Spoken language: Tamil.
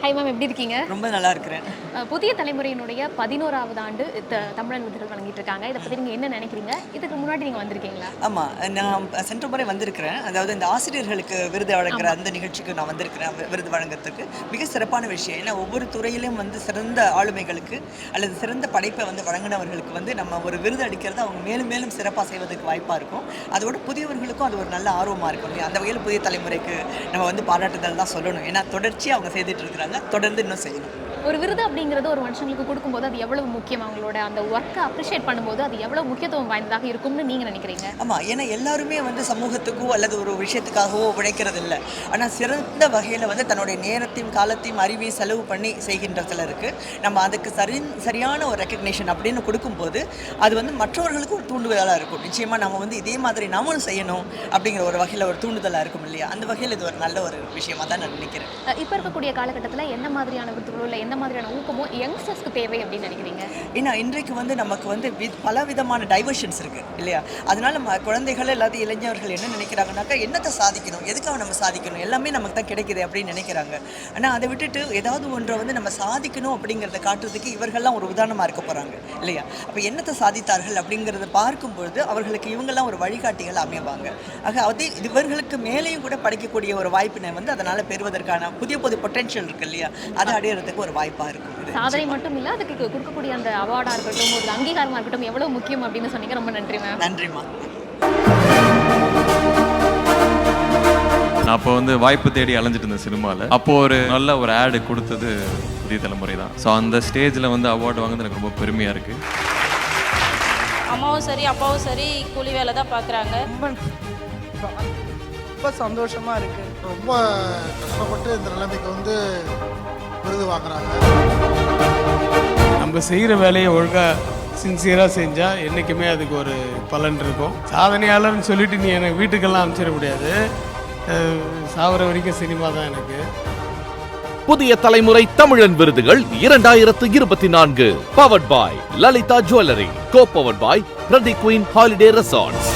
ஹாய் மேம், எப்படி இருக்கீங்க? ரொம்ப நல்லா இருக்கிறேன். புதிய தலைமுறையினுடைய 11வது ஆண்டு தமிழன் விருதுகள் வழங்கிட்டு இருக்காங்க. இதை பற்றி நீங்கள் என்ன நினைக்கிறீங்க? இதுக்கு முன்னாடி நீங்கள் வந்திருக்கீங்களா? ஆமாம், நான் சென்ற முறை வந்திருக்கிறேன். அதாவது இந்த ஆசிரியர்களுக்கு விருது வழங்குற அந்த நிகழ்ச்சிக்கு நான் வந்திருக்கிறேன். விருது வழங்குறதுக்கு மிக சிறப்பான விஷயம். ஏன்னா ஒவ்வொரு துறையிலும் வந்து சிறந்த ஆளுமைகளுக்கு அல்லது சிறந்த படைப்பை வந்து வழங்கினவர்களுக்கு வந்து நம்ம ஒரு விருது அளிக்கிறது அவங்க மேலும் மேலும் சிறப்பாக செய்வதற்கு வாய்ப்பாக இருக்கும். அதோட புதியவர்களுக்கும் அது ஒரு நல்ல ஆர்வமாக இருக்கும் இல்லையா? அந்த வகையில் புதிய தலைமுறைக்கு நம்ம வந்து பாராட்டுதல் தான் சொல்லணும். ஏன்னா தொடர்ச்சியாக அவங்க செய்துட்டு இருக்கிறாங்க, தொடர்ந்து இன்னும் செய்யணும். ஒரு விருது அப்படிங்கிறது ஒரு மனுஷங்களுக்கு கொடுக்கும்போது அது எவ்வளவு முக்கியம், அவங்களோட அந்த ஒர்க்கை அப்ரிஷியேட் பண்ணும்போது அது எவ்வளவு முக்கியத்துவம் வாய்ந்ததாக இருக்கும்னு நீங்கள் நினைக்கிறீங்க? ஆமாம், ஏன்னா எல்லாருமே வந்து சமூகத்துக்கோ அல்லது ஒரு விஷயத்துக்காகவோ உழைக்கிறது இல்லை. ஆனால் சிறந்த வகையில் வந்து தன்னுடைய நேரத்தையும் காலத்தையும் அறிவையும் செலவு பண்ணி செய்கின்ற சிலருக்கு நம்ம அதுக்கு சரியான ஒரு ரெக்கக்னேஷன் அப்படின்னு கொடுக்கும்போது அது வந்து மற்றவர்களுக்கு ஒரு தூண்டுதலாக இருக்கும். நிச்சயமாக நம்ம வந்து இதே மாதிரி நாமளும் செய்யணும் அப்படிங்கிற ஒரு வகையில் ஒரு தூண்டுதலாக இருக்கும் இல்லையா? அந்த வகையில் இது ஒரு நல்ல ஒரு விஷயமாக தான் நான் நினைக்கிறேன். இப்போ இருக்கக்கூடிய காலகட்டத்தில் என்ன மாதிரியான விருதுகளோ இல்லை எந்த மாதிரியான ஊக்கமோ யங்ஸ்டர்ஸ்க்கு தேவை அப்படின்னு நினைக்கிறீங்க? ஏன்னா இன்றைக்கு வந்து நமக்கு வந்து பல விதமான டைவர்ஷன்ஸ் இருக்குது இல்லையா? அதனால குழந்தைகள் எல்லாத்தையும் இளைஞர்கள் என்ன நினைக்கிறாங்கனாக்கா, என்னத்தை சாதிக்கணும், எதுக்காக நம்ம சாதிக்கணும், எல்லாமே நமக்கு தான் கிடைக்குது அப்படின்னு நினைக்கிறாங்க. ஆனால் அதை விட்டுட்டு ஏதாவது ஒன்றை வந்து நம்ம சாதிக்கணும் அப்படிங்கிறத காட்டுறதுக்கு இவர்கள்லாம் ஒரு உதாரணமாக இருக்க போகிறாங்க இல்லையா? அப்போ என்னத்தை சாதித்தார்கள் அப்படிங்கிறத பார்க்கும்பொழுது அவர்களுக்கு இவங்கெல்லாம் ஒரு வழிகாட்டிகள் அமைவாங்க. ஆக அதே இவர்களுக்கு மேலேயும் கூட படிக்கக்கூடிய ஒரு வாய்ப்பினை வந்து அதனால் பெறுவதற்கான புதிய பொட்டென்ஷியல் இருக்குது இல்லையா? அதை அடையிறதுக்கு ஒரு வாய்ப்பாக இருக்கும். சாதனை மட்டும் இல்லை, அதுக்கு கொடுக்கக்கூடிய அந்த அவார்டாக இருக்கட்டும், ஒரு அங்கீகாரமாக இருக்கட்டும் எவ்வளோ முக்கியம் அப்படின்னு சொன்னீங்க. ரொம்ப நன்றி மேம். நன்றிம்மா. நான் அப்போ வந்து வாய்ப்பு தேடி அலைஞ்சிட்டு இருந்தேன் சினிமாவில். அப்போது ஒரு நல்ல ஒரு ஆடு கொடுத்தது புதிய தலைமுறை தான். ஸோ அந்த ஸ்டேஜில் வந்து அவார்டு வாங்குறது எனக்கு ரொம்ப பெருமையாக இருக்குது. அம்மாவும் சரி அப்பாவும் சரி கூலி வேலை தான் பார்க்குறாங்க. ரொம்ப சந்தோஷமாக இருக்குது. ரொம்ப கஷ்டப்பட்டு இந்த நிலைமைக்கு வந்து விருது வாங்குறாங்க. நம்ம செய்கிற வேலையை ஒழுங்காக சின்சியராக செஞ்சால் என்றைக்குமே அதுக்கு ஒரு பலன் இருக்கும். சாதனையாளர்னு சொல்லிட்டு நீ எனக்கு வீட்டுக்கெல்லாம் அனுப்பிச்சிட முடியாது. சாவர வரைக்கும் சினிமா தான் எனக்கு. புதிய தலைமுறை தமிழன் விருதுகள் 2024 பவர்ட் பாய் லலிதா ஜுவல்லரி, கோ பவர்ட் பாய் பிரதி குயின் ஹாலிடே ரெசார்ட்ஸ்.